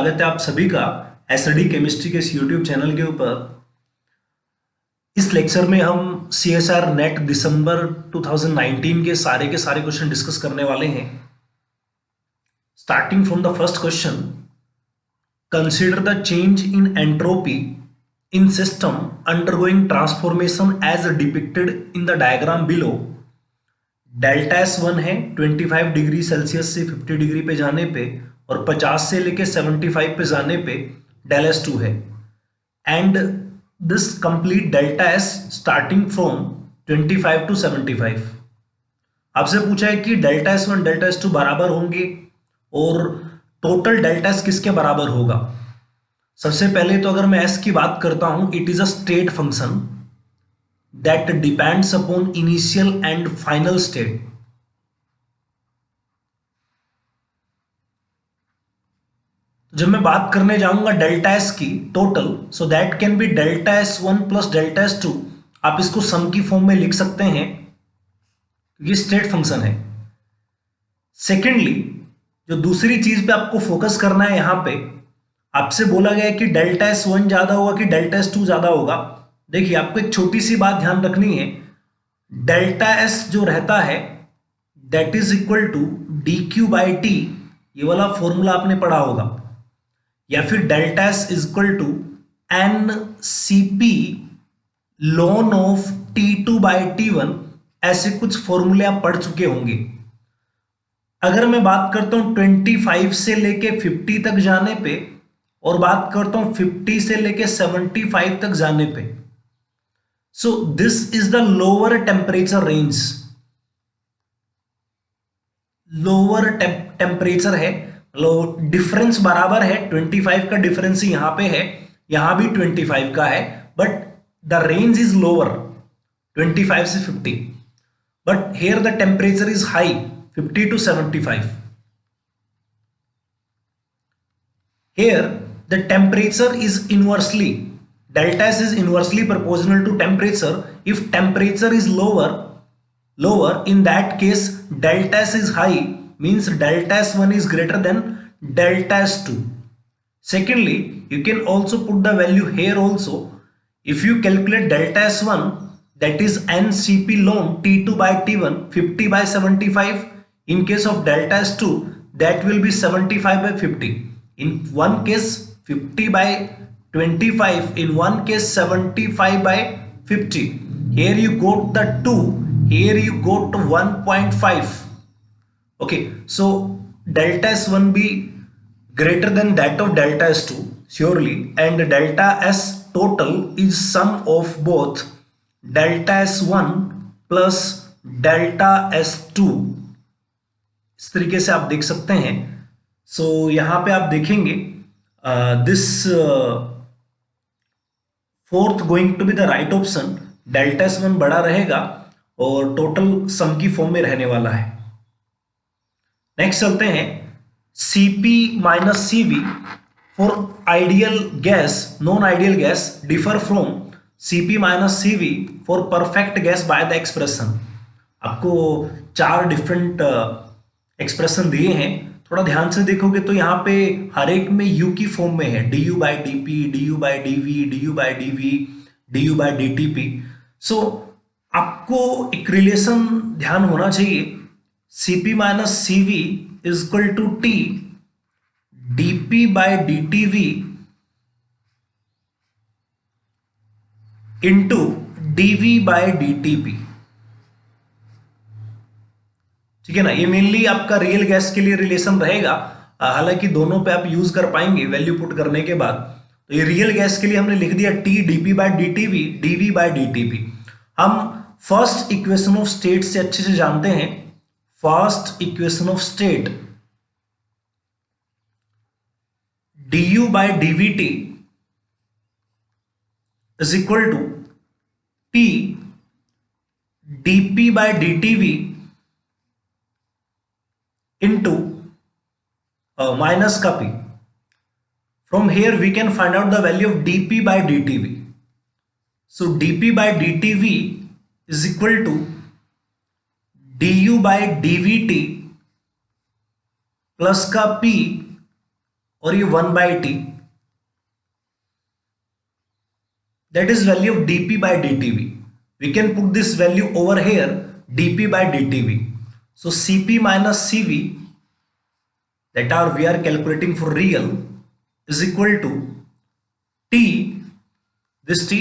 स्वागत है आप सभी का एसडी केमिस्ट्री के इस यूट्यूब चैनल के ऊपर। इस लेक्चर में हम सीएसआर नेट दिसंबर 2019 के सारे क्वेश्चन डिस्कस करने वाले हैं। Starting from the first question, consider the change in entropy in system undergoing transformation as depicted in the diagram below. Delta S1 है 25 डिग्री सेल्सियस से 50 डिग्री पे जाने पे और 50 से लेके 75 पे जाने पे डेल S2 है। And this complete delta S starting from 25 to 75। आपसे पूछा है कि डेल्टा S1 डेल्टा S2 बराबर होंगे और टोटल डेल्टा S किसके बराबर होगा। सबसे पहले तो अगर मैं S की बात करता हूं, it is a state function that depends upon initial and final state. जब मैं बात करने जाऊंगा डेल्टा S की total, so that can be delta S1 plus delta S2। आप इसको सम की फॉर्म में लिख सकते हैं, ये स्टेट फंक्शन है। सेकेंडली, जो दूसरी चीज पे आपको फोकस करना है, यहां पे आपसे बोला गया है कि डेल्टा S1 ज्यादा होगा कि डेल्टा S2 ज्यादा होगा। देखिए, आपको एक छोटी सी बात ध्यान रखनी है, डेल्टा S जो रहता है that is equal to dq by T. ये वाला फॉर्मूला आपने पढ़ा होगा। या फिर delta S is equal to NCP ln of T2 by T1। ऐसे कुछ फॉर्मूले आप पढ़ चुके होंगे। अगर मैं बात करता हूं 25 से लेके 50 तक जाने पे और बात करता हूं 50 से लेके 75 तक जाने पे, so this is the lower temperature range। Lower temperature है, डिफरेंस बराबर है, 25 का डिफरेंस यहां पे है, यहां भी 25 का है, but the range is lower 25 से 50, but here the temperature is high 50 to 75। Here the temperature is inversely, delta S is inversely proportional to temperature. If temperature is lower, in that case delta S is high, means delta S1 is greater than delta S2. Secondly, you can also put the value here also. If you calculate delta S1, that is NCP ln T2 by T1, 50 by 75. In case of delta S2, that will be 75 by 50. In one case 50 by 25, in one case 75 by 50. Here you got the 2, here you got 1.5. Okay, so delta S1 be greater than that of delta S2 surely, and delta S total is sum of both delta S1 plus delta S2। इस तरीके से आप देख सकते हैं। सो यहां पे आप देखेंगे this fourth going to be the right option. Delta S1 बड़ा रहेगा और टोटल सम की फॉर्म में रहने वाला है। नेक्स्ट चलते हैं, Cp minus Cv for ideal gas, non ideal gas differ from Cp minus Cv for perfect gas by the expression. आपको 4 डिफरेंट एक्सप्रेशन दिए हैं। थोड़ा ध्यान से देखोगे तो यहाँ पे हर एक में u की फॉर्म में है, du by dp, du by dv, du by dv, du by dtp। So आपको एक रिलेशन ध्यान होना चाहिए, Cp minus Cv is equal to T dp by dtv into dv by dtp। ठीक है ना, ये मेनली आपका रियल गैस के लिए रिलेशन रहेगा। हालांकि दोनों पे आप यूज कर पाएंगे वैल्यू पुट करने के बाद। तो ये रियल गैस के लिए हमने लिख दिया T dp by dtv dv by dtp। हम फर्स्ट इक्वेशन ऑफ स्टेट से अच्छे से जानते हैं। First equation of state du by dvt is equal to T dp by dtv into minus का p. From here we can find out the value of dp by dtv. So dp by dtv is equal to du by dvt plus का p और ये 1/t, that is value of dp by dtv. We can put this value over here, dp by dtv. So cp minus cv that we are calculating for real is equal to t, this t,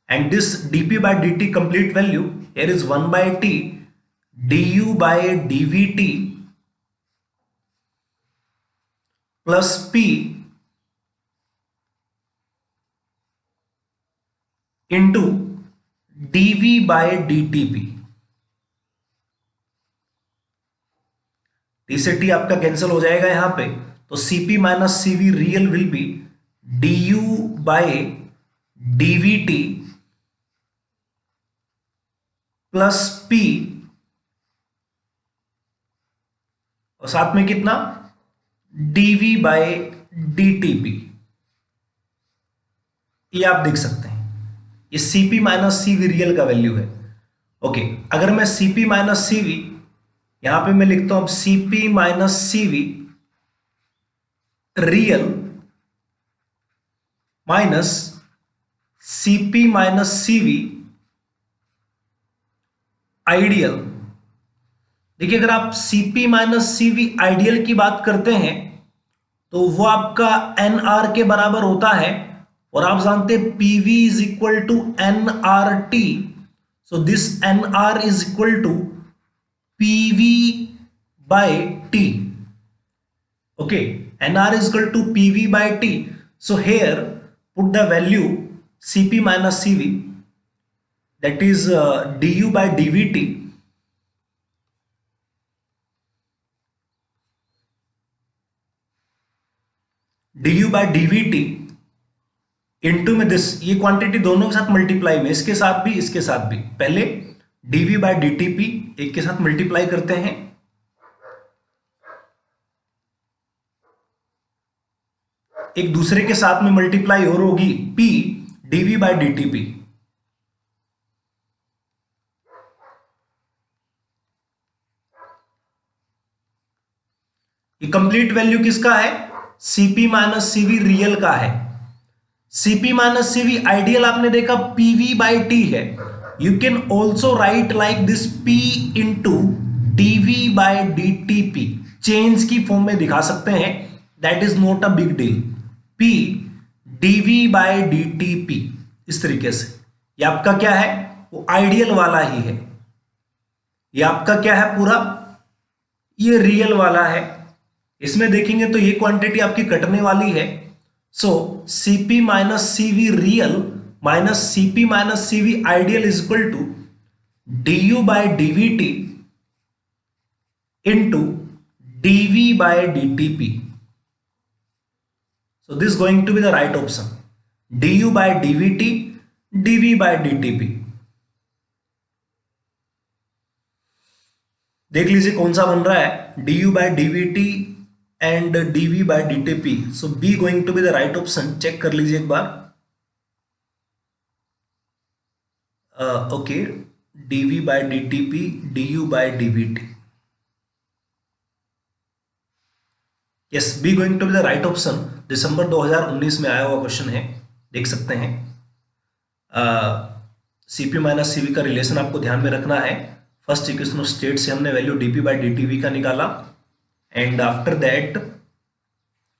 and this dp by dt complete value here is 1/t du by dvt plus p into dv by dtp. T से T आपका cancel हो जाएगा यहां पे, तो cp minus cv real will be du by dvt plus p और साथ में कितना dv बाय dtp. ये आप देख सकते हैं, ये cp माइनस cv रियल का वैल्यू है. ओके, अगर मैं cp माइनस cv यहां पे मैं लिखता हूं अब cp minus cv real minus cp minus cv ideal. देखिए, अगर आप cp माइनस cv आइडियल की बात करते हैं तो वो आपका nr के बराबर होता है, और आप जानते हैं pv is equal to nrt. So this nr is equal to pv by t. Okay, nr is equal to pv by t. So here put the value cp minus cv, that is du by dvt du by dvt into में this, ये quantity दोनों के साथ multiply में, इसके साथ भी इसके साथ भी, पहले dv by dtp एक के साथ मल्टीप्लाई करते हैं, एक दूसरे के साथ में मल्टीप्लाई और होगी p dv by dtp. ये कंप्लीट वैल्यू किसका है? cp माइनस cv रियल का है. cp माइनस cv आइडियल आपने देखा pv by t है. You can also write like this p into dv by dtp. Change की फॉर्म में दिखा सकते हैं, that is not a big deal. p dv by dtp इस तरीके से. ये आपका क्या है? वो आइडियल वाला ही है. ये आपका क्या है पूरा? ये रियल वाला है. इसमें देखेंगे तो ये क्वांटिटी आपकी कटने वाली है. So cp minus cv real minus cp minus cv ideal is equal to du by dvt into dv by dtp. So this is going to be the right option, du by dvt dv by dtp. देख लीजिए कौन सा बन रहा है, du by dvt and dv by dtp. So b going to be the right option. Check कर लीजिए एक बार. Okay, dv by dtp du by dvt. Yes, B going to be the right option. दिसंबर 2019 में आया हुआ question है, देख सकते हैं. cp माइनस cv का रिलेशन आपको ध्यान में रखना है. फर्स्ट इक्वेशन ऑफ स्टेट से हमने वैल्यू dp by dtv का निकाला, एंड आफ्टर दैट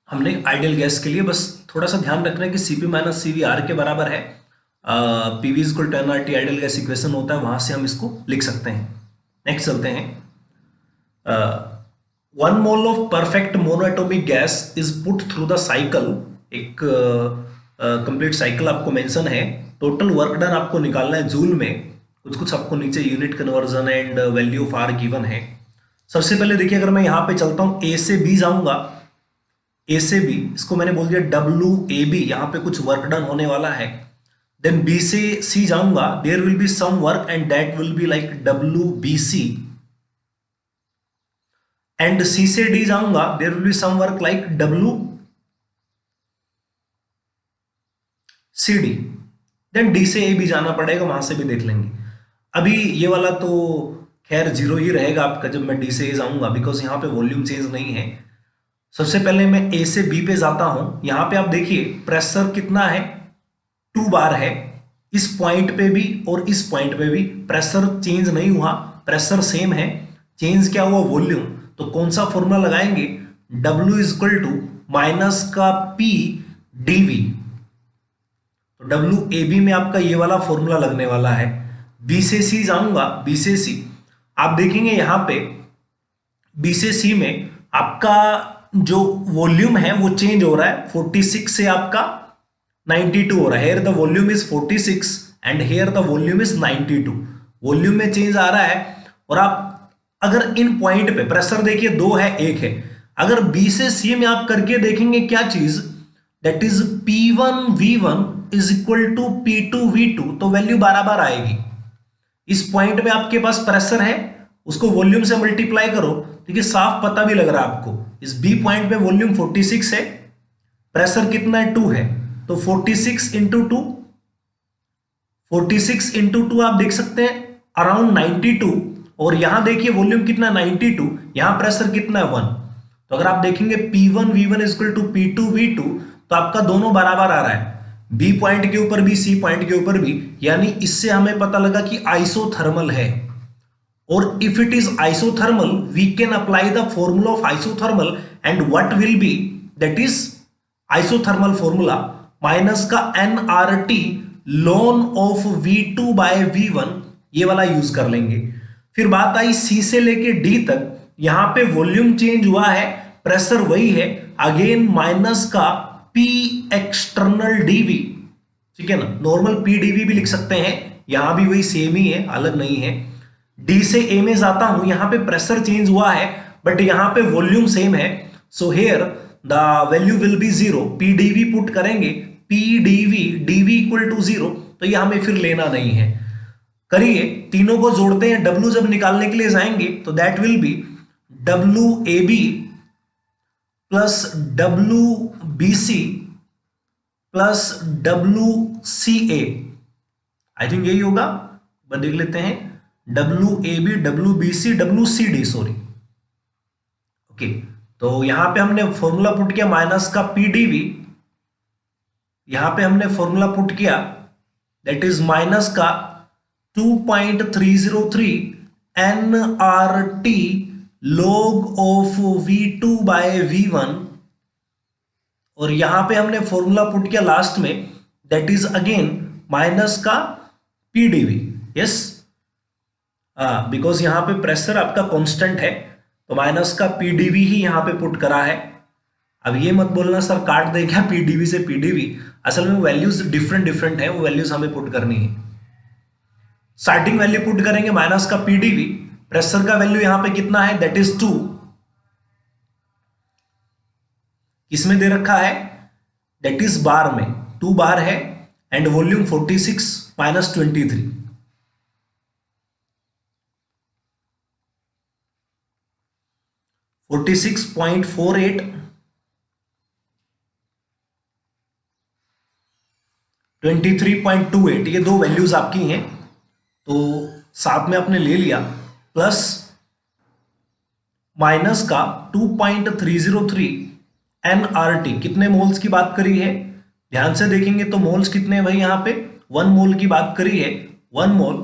हमने आइडियल गैस के लिए बस थोड़ा सा ध्यान रखना है कि cp माइनस cv r के बराबर है. pv is equal to nRT ideal gas equation होता है, वहां से हम इसको लिख सकते हैं. नेक्स्ट चलते हैं. 1 mole of perfect monoatomic gas is put through the cycle. एक कंप्लीट साइकिल आपको मेंशन है. टोटल वर्क डन आपको निकालना है जूल में. कुछ आपको नीचे unit conversion and value of R given है. सबसे पहले देखिए, अगर मैं यहां पे चलता हूं ए से बी जाऊंगा, ए से बी इसको मैंने बोल दिया WAB, यहां पे कुछ वर्क डन होने वाला है. देन बी से सी जाऊंगा, there will be some work and that will be like WBC. And C से डी जाऊंगा, there will be some work like WCD. Then D से ए भी जाना पड़ेगा, वहां से भी देख लेंगे. अभी ये वाला तो खैर जीरो ही रहेगा आपका जब मैं डी से ए जाऊंगा, बिकॉज यहाँ पे वॉल्यूम चेंज नहीं है. सबसे पहले मैं ए से बी पे जाता हूं। यहां पे आप देखिए प्रेशर कितना है, 2 बार है। इस पॉइंट पे भी और इस पॉइंट पे भी प्रेशर चेंज नहीं हुआ, प्रेशर सेम है। चेंज क्या हुआ, वॉल्यूम। तो कौन सा फॉर्मूला लगाएंगे, W इक्वल टू माइनस का P dV। तो डब्ल्यू ए बी में आपका ये वाला फॉर्मूला लगने वाला है। बी से सी जाऊंगा, बी से सी आप देखेंगे यहां पे बी से सी में आपका जो वॉल्यूम है वो चेंज हो रहा है, 46 से आपका 92 हो रहा है। Here the volume is 46 and here the volume is 92। Volume में चेंज आ रहा है। और आप अगर इन पॉइंट पे प्रेशर देखिए 2 है 1 है, अगर बी से सी में आप करके देखेंगे क्या चीज, that is P1 V1 is equal to P2 V2, तो वैल्यू बार आएगी। इस पॉइंट में आपके पास प्रेशर है, उसको वॉल्यूम से मल्टीप्लाई करो, देखिए साफ पता भी लग रहा है आपको। इस बी पॉइंट पे वॉल्यूम 46 है, प्रेशर कितना है 2 है, तो 46 इंटू 2, 46 इंटू 2 आप देख सकते हैं अराउंड 92। और यहां देखिए वॉल्यूम कितना 92, यहां प्रेशर कितना है 1। तो अगर आप देखेंगे P1 V1 equal to P2 V2, तो आपका दोनों बराबर आ रहा है, बी पॉइंट के ऊपर भी सी पॉइंट के ऊपर भी। यानी इससे हमें पता लगा कि आइसोथर्मल है। और if it is isothermal we can apply the formula of isothermal, and what will be, that is isothermal formula minus का nRT ln of V2 by V1, ये वाला यूज कर लेंगे। फिर बात आई सी से लेके डी तक, यहां पे वॉल्यूम चेंज हुआ है, प्रेशर वही है, अगेन माइनस का P एक्सटर्नल dV, ठीक है ना। नॉर्मल P dV भी लिख सकते हैं, यहां भी वही सेम ही है, अलग नहीं है। डी से ए में जाता हूं, यहां पे प्रेशर चेंज हुआ है बट यहां पे वॉल्यूम सेम है, so here the value will be 0। P dV put करेंगे, P dV dV equal to 0, तो ये हमें फिर लेना नहीं है। करिए, तीनों को जोड़ते हैं, W जब निकालने के लिए जाएंगे तो that will B WAB plus WBC plus WCA, I think यही होगा, बस देख लेते हैं, WAB WBC WCD, sorry. Okay, तो यहां पे हमने फॉर्मूला पुट किया माइनस का P dV, यहां पे हमने फॉर्मूला पुट किया दैट इज माइनस का 2.303 nRT log of V2 by V1, और यहां पे हमने फॉर्मूला पुट किया लास्ट में दैट इज अगेन माइनस का P dV। यस, बिकॉज यहां पे प्रेशर आपका कांस्टेंट है, तो माइनस का P dV ही यहां पे पुट करा है। अब ये मत बोलना सर काट दे क्या P dV से P dV, असल में वैल्यूज डिफरेंट है, वो वैल्यूज हमें पुट करनी है। स्टार्टिंग वैल्यू पुट करेंगे माइनस का P dV, प्रेशर का वैल्यू यहां पे कितना है, दैट इज 2, किसमें दे रखा है, दैट इज बार में, 2 बार है, एंड वॉल्यूम 46 माइनस 23, 46.48 23.28, ये दो वैल्यूज आपकी हैं, तो साथ में आपने ले लिया, प्लस माइनस का 2.303 nRT, कितने मोल्स की बात करी है, ध्यान से देखेंगे तो मोल्स कितने हैं भाई, यहां पे 1 मोल की बात करी है, 1 मोल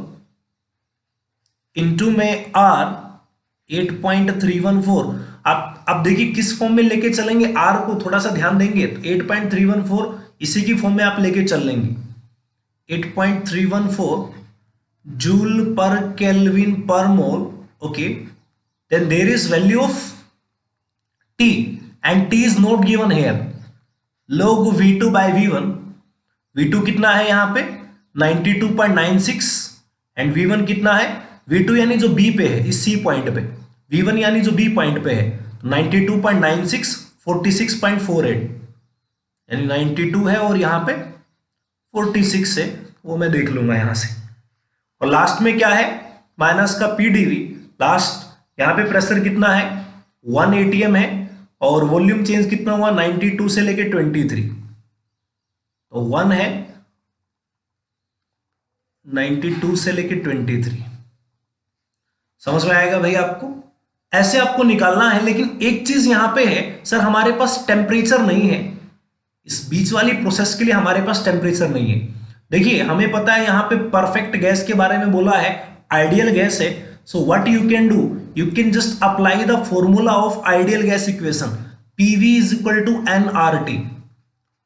इंटू में R 8.314। आप देखिए किस फॉर्म में लेके चलेंगे, R को थोड़ा सा ध्यान देंगे तो 8.314 इसी की फॉर्म में आप लेके चल लेंगे, 8.314 joule per kelvin per mole. Okay, then there is value of T and T is not given here, log V2 by V1, V2 कितना है यहां पे 92.96 एंड V1 कितना है, V2 यानी जो B पे है, इस C पॉइंट पे, V1 यानी जो B पॉइंट पे है, 92.96 46.48, यानी 92 है और यहां पे 46 है, वो मैं देख लूंगा यहां से। और लास्ट में क्या है, माइनस का P dV, लास्ट यहां पे प्रेशर कितना है 1 atm है, और वॉल्यूम चेंज कितना हुआ 92 से लेके 23, तो 1 है 92 से लेके 23, समझ में आएगा भाई आपको। ऐसे आपको निकालना है। लेकिन एक चीज यहां पे है, सर हमारे पास टेम्परेचर नहीं है, इस बीच वाली प्रोसेस के लिए हमारे पास टेम्परेचर नहीं है। देखिए हमें पता है यहां पे परफेक्ट गैस के बारे में बोला है, आइडियल गैस है। So what you can do, you can just apply the formula of ideal gas equation, PV is equal to N R T.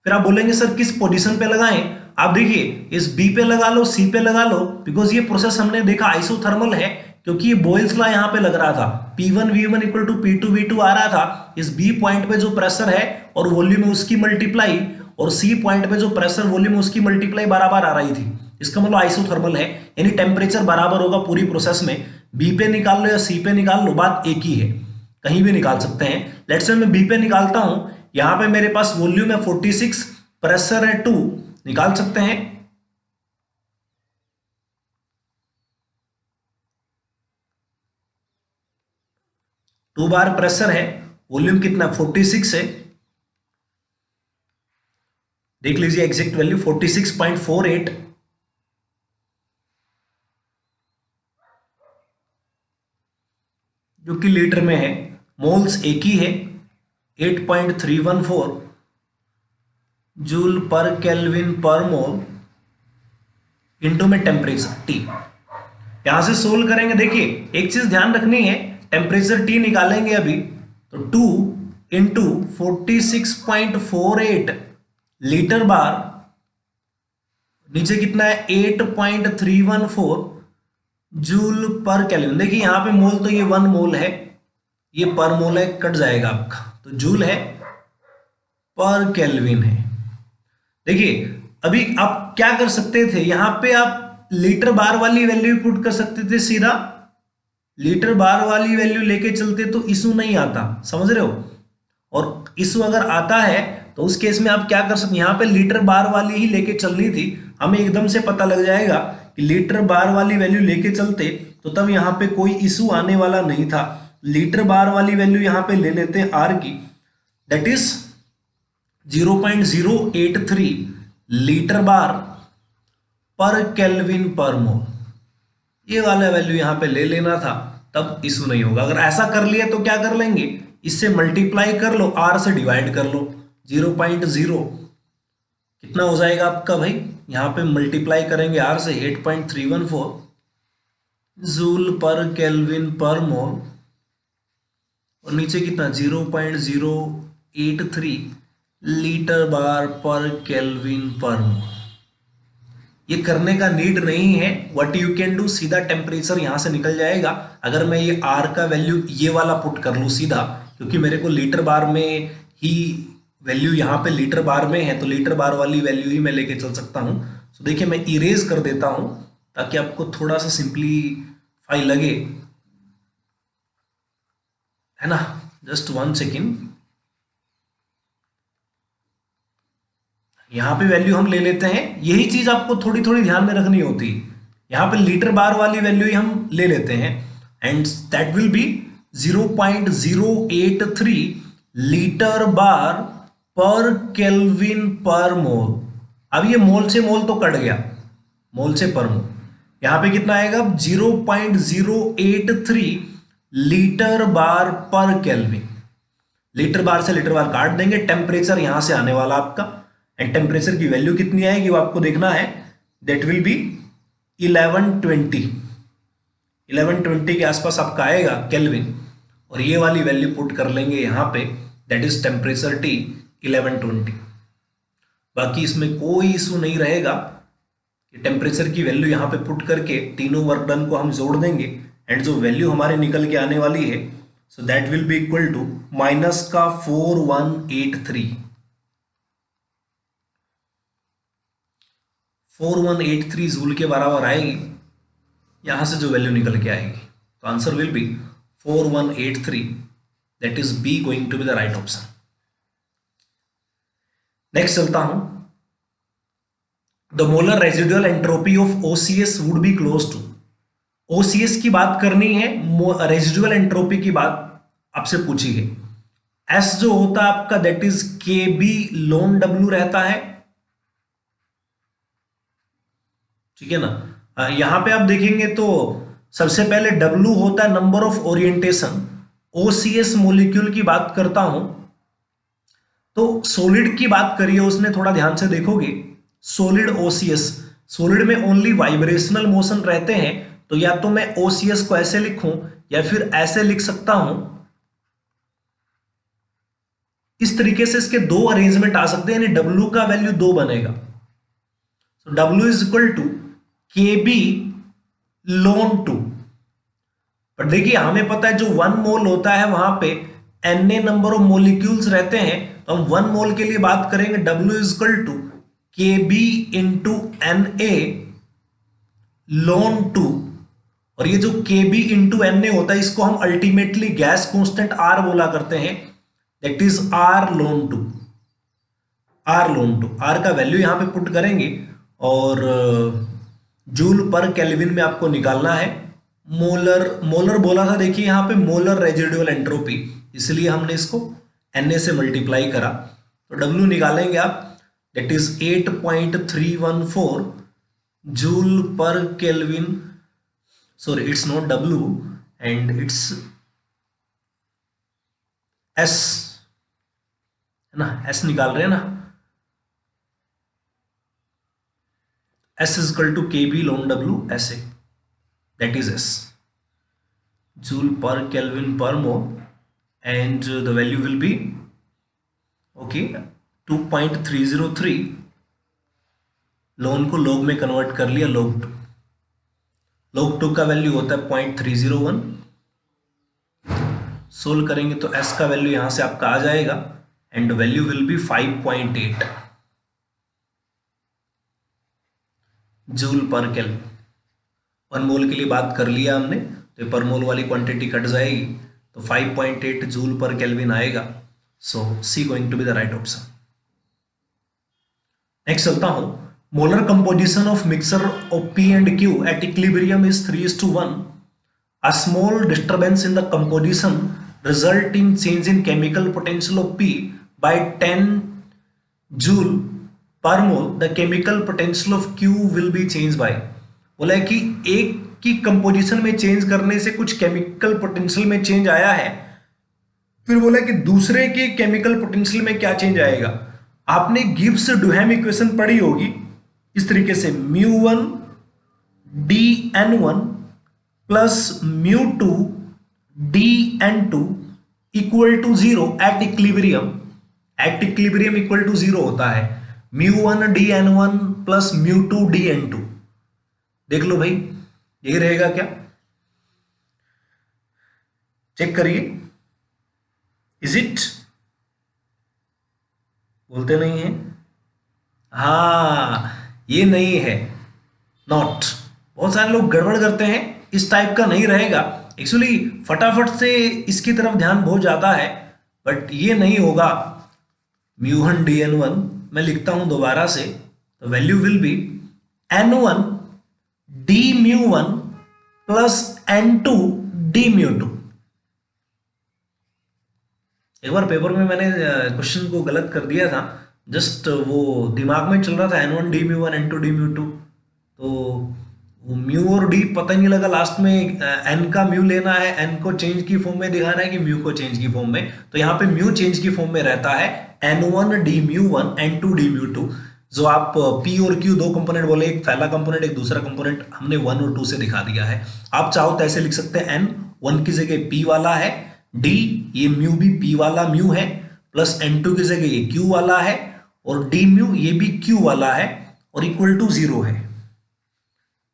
फिर आप बोलेंगे सर किस पोजीशन पे लगाएं, आप देखिए इस बी पे लगा लो, सी पे लगा लो, बिकॉज ये प्रोसेस हमने देखा आइसोथर्मल है, क्योंकि ये बॉयल्स लॉ यहां पे लग रहा था, P1 V1 equal to P2 V2 आ रहा था। इस बी पॉइंट पे जो प्रेशर है और वॉल्यूम है उसकी मल्टीप्लाई, और सी पॉइंट पे जो प्रेशर वॉल्यूम है उसकी मल्टीप्लाई बराबर आ रही थी। इसका मतलब आइसोथर्मल है, यानी टेम्परेचर बराबर होगा पूरी प्रोसेस में। बी पे निकाल लो या सी पे निकाल लो, बात एक ही है, कहीं भी निकाल सकते हैं। लेट्स से मैं बी पे निकालता हूं, यहां पे मेरे पास वॉल्यूम है 46, प्रेशर है 2, निकाल सकते हैं। टू बार प्रेशर है, वॉल्यूम कितना 46 है, देख लीजिए एग्जैक्ट वैल्यू 46.48, जो कि लीटर में है। मोल्स एक ही है 8.314 जूल पर केल्विन पर मोल इनटू में टेम्परेचर टी। यहां से सोल्व करेंगे, देखिए एक चीज ध्यान रखनी है, टेम्परेचर टी निकालेंगे अभी तो 2 इंटू 46.48 लीटर बार, नीचे कितना है 8.314 जूल पर केल्विन। देखिए यहां पे मोल तो ये 1 मोल है, ये पर मोल है, कट जाएगा आपका, तो जूल है पर केल्विन है। देखिए अभी आप क्या कर सकते थे, यहां पे आप लीटर बार वाली वैल्यू पुट कर सकते थे सीधा, लीटर बार वाली वैल्यू लेके चलते तो इशू नहीं आता, समझ रहे हो। और इशू अगर आता है तो उस केस में आप क्या कर सकते, यहां पे लीटर बार वाली ही लेके चलनी थी, हमें एकदम से पता लग जाएगा कि लीटर बार वाली वैल्यू लेके चलते तो तब यहां पे कोई इशू आने वाला नहीं था। लीटर बार वाली वैल्यू यहां पे ले लेते हैं आर की, दैट इज 0.083 लीटर बार पर केल्विन पर मोल, ये वाला वैल्यू यहां पे ले लेना था, तब इशू नहीं होगा। अगर ऐसा कर लिया तो क्या कर लेंगे, इससे मल्टीप्लाई कर लो, आर से डिवाइड कर लो, 0.0 कितना हो जाएगा आपका भाई, यहां पे मल्टीप्लाई करेंगे आर से 8.314 जूल पर केल्विन पर मोल, और नीचे कितना 0.083 लीटर बार पर केल्विन पर मोल। ये करने का नीड नहीं है, व्हाट यू कैन डू, सीधा टेम्परेचर यहां से निकल जाएगा। अगर मैं ये आर का वैल्यू ये वाला पुट कर लूँ सीधा, क्योंकि मेरे को लीटर बार में ही वैल्यू यहाँ पे लीटर बार में है, तो लीटर बार वाली वैल्यू ही मैं लेके चल सकता हूँ। तो देखिए मैं इरेज कर देता हूँ ताकि आपको थोड़ा सा सिंपलीफाई लगे, है ना। जस्ट 1 सेकेंड, यहां पे वैल्यू हम ले लेते हैं, यही चीज आपको थोड़ी थोड़ी ध्यान में रखनी होती है। यहां पे लीटर बार वाली वैल्यू ही हम ले लेते हैं, and that will B 0.083 litre बार पर केल्विन पर मोल। अब ये मोल से मोल तो कट गया, मोल से पर मोल, यहां पे कितना आएगा 0.083 लीटर बार पर केल्विन। लीटर बार से लीटर बार काट देंगे, टेम्परेचर यहां से आने वाला आपका, एंड टेम्परेचर की वैल्यू कितनी आएगी वो आपको देखना है, दैट विल बी 1120 के आसपास आपका आएगा केल्विन, और ये वाली वैल्यू पुट कर लेंगे यहां पे, दैट इज टेम्परेचर टी 1120। बाकी इसमें कोई इशू नहीं रहेगा कि टेम्परेचर की वैल्यू यहां पे पुट करके तीनों वर्क डन को हम जोड़ देंगे, एंड जो वैल्यू हमारे निकल के आने वाली है, so that will be equal to minus का 4183 जूल के बराबर आएगी, यहां से जो वैल्यू निकल के आएगी। तो answer will be 4183, that is be going to be the right option. Next चलता हूं, the molar residual entropy of OCS would be close to. OCS की बात करनी है, रेजिडुअल एंट्रोपी की बात आपसे पूछी है। एस जो होता है आपका, दैट इज के बी लोन डब्ल्यू रहता है, ठीक है ना। यहां पे आप देखेंगे तो सबसे पहले W होता है number of orientation, OCS molecule की बात करता हूं तो सॉलिड की बात करिए उसने, थोड़ा ध्यान से देखोगे सॉलिड OCS, सॉलिड में ओनली वाइब्रेशनल मोशन रहते हैं, तो या तो मैं OCS को ऐसे लिखूं या फिर ऐसे लिख सकता हूं। इस तरीके से इसके दो अरेंजमेंट आ सकते हैं, यानी W का वैल्यू 2 बनेगा। So W is equal to KB ln 2। पर देखिए हमें पता है जो 1 मोल होता है वहां पे Na नंबर ऑफ मोलिक्यूल्स रहते हैं, तो हम 1 मोल के लिए बात करेंगे W is equal to KB into Na ln 2। और ये जो KB इंटू Na होता है इसको हम अल्टीमेटली गैस कांस्टेंट R बोला करते हैं, that is R ln 2। R का वैल्यू यहां पे पुट करेंगे और जूल पर केल्विन में आपको निकालना है। मोलर बोला था, देखिए यहां पे मोलर रेजिडुअल एंट्रोपी, इसलिए हमने इसको Na से मल्टीप्लाई करा, तो W निकालेंगे आप, that is 8.314 joule per kelvin. Sorry it's not W and it's S, है ना, S निकाल रहे हैं ना, S is equal to KB ln W ऐसे, that is S, joule per Kelvin per mole, and the value will be okay 2.303। ln को log में convert कर लिया, log 2 का वैल्यू होता है 0.301। सोल्व करेंगे तो S का वैल्यू यहां से आपका आ जाएगा and value will B 5.8 joule per kelvin. 1 मोल के लिए बात कर लिया हमने, तो पर मोल वाली क्वांटिटी कट जाएगी, तो 5.8 जूल पर केल्विन आएगा। So C going to be the right option. Next चलता हूं, molar composition of mixer of P and Q at equilibrium is 3:1। A small disturbance in the composition result in change in chemical potential of P by 10 joule per mole, the chemical potential of Q will be change by. बोला है कि एक की composition में change करने से कुछ chemical potential में चेंज आया है, फिर बोला कि दूसरे के केमिकल पोटेंशियल में क्या चेंज आएगा। आपने गिब्स डुहैम इक्वेशन पढ़ी होगी इस तरीके से, μ1 dN1 plus μ2 dN2 equal to 0 at equilibrium. At equilibrium equal to 0 होता है μ1 dN1 प्लस μ2 dN2। देख लो भाई यही रहेगा क्या, चेक करिए, इज इट, बोलते नहीं है, हाँ ये नहीं है, नॉट। बहुत सारे लोग गड़बड़ करते हैं, इस टाइप का नहीं रहेगा। एक्चुअली फटाफट से इसकी तरफ ध्यान बहुत जाता है, बट ये नहीं होगा। μ1 dN1 मैं लिखता हूं दोबारा से, तो value will be N1 d μ1 plus N2 d μ2। एक बार पेपर में मैंने क्वेश्चन को गलत कर दिया था, जस्ट वो दिमाग में चल रहा था N1 d μ1 N2 d μ2, तो वो म्यू और डी पता ही नहीं लगा, लास्ट में n का म्यू लेना है, n को चेंज की फॉर्म में दिखाना है कि म्यू को चेंज की फॉर्म में, तो यहाँ पे म्यू चेंज की फॉर्म में रहता है n1 d μ1 n2 d μ2। जो आप p और q दो कंपोनेंट बोले, एक पहला कंपोनेंट एक दूसरा कंपोनेंट, हमने 1 और 2 से दिखा दिया है। आप चाहो तो ऐसे लिख सकते हैं, n 1 की जगह p वाला है, d ये म्यू भी p वाला म्यू है, प्लस n2 की जगह ये q वाला है, और d म्यू ये भी q वाला है, और इक्वल टू 0 है।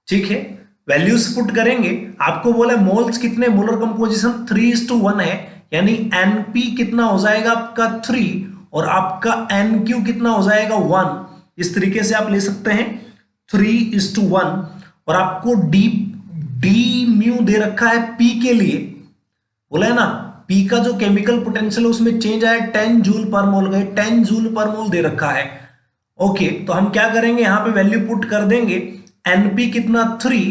ठीक है, वैल्यूज पुट करेंगे। आपको बोला मोल्स कितने, मोलर कंपोजिशन 3:1 है, यानी np कितना हो जाएगा आपका 3 और आपका nq कितना हो जाएगा 1। इस तरीके से आप ले सकते हैं 3:1, और आपको d म्यू दे रखा है p के लिए, बोला है ना p का जो केमिकल पोटेंशियल उसमें चेंज आया 10 जूल पर मोल, गए 10 जूल पर मोल दे रखा है। ओके, तो हम क्या करेंगे, यहां पे वैल्यू पुट कर देंगे, np कितना 3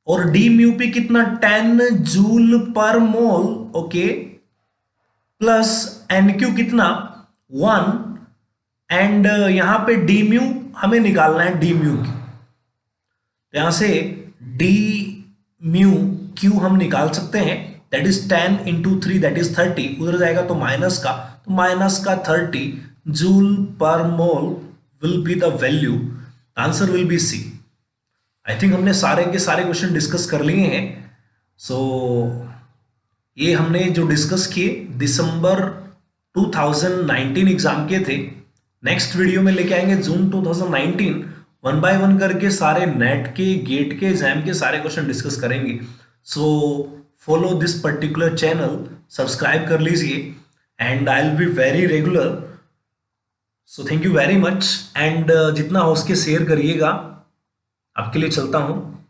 और d म्यू p कितना 10 joule per mole, okay, plus nq कितना 1, एंड यहां पे d म्यू हमें निकालना है, d म्यू की, तो यहां से d म्यू q हम निकाल सकते हैं, that is 10 into 3 that is 30, उधर जाएगा तो माइनस का, तो माइनस का 30 joule per mole will be the value, answer will be C. I think हमने सारे के सारे क्वेश्चन डिस्कस कर लिए हैं। सो ये हमने जो डिस्कस किए दिसंबर 2019 एग्जाम के थे। नेक्स्ट वीडियो में लेके आएंगे जून 2019, वन बाय वन करके सारे नेट के, गेट के एग्जाम के सारे क्वेश्चन डिस्कस करेंगे। So follow this particular channel, subscribe कर लीजिए and I will be very regular. So thank you very much and जितना हो सके शेयर करिएगा। आपके लिए चलता हूँ।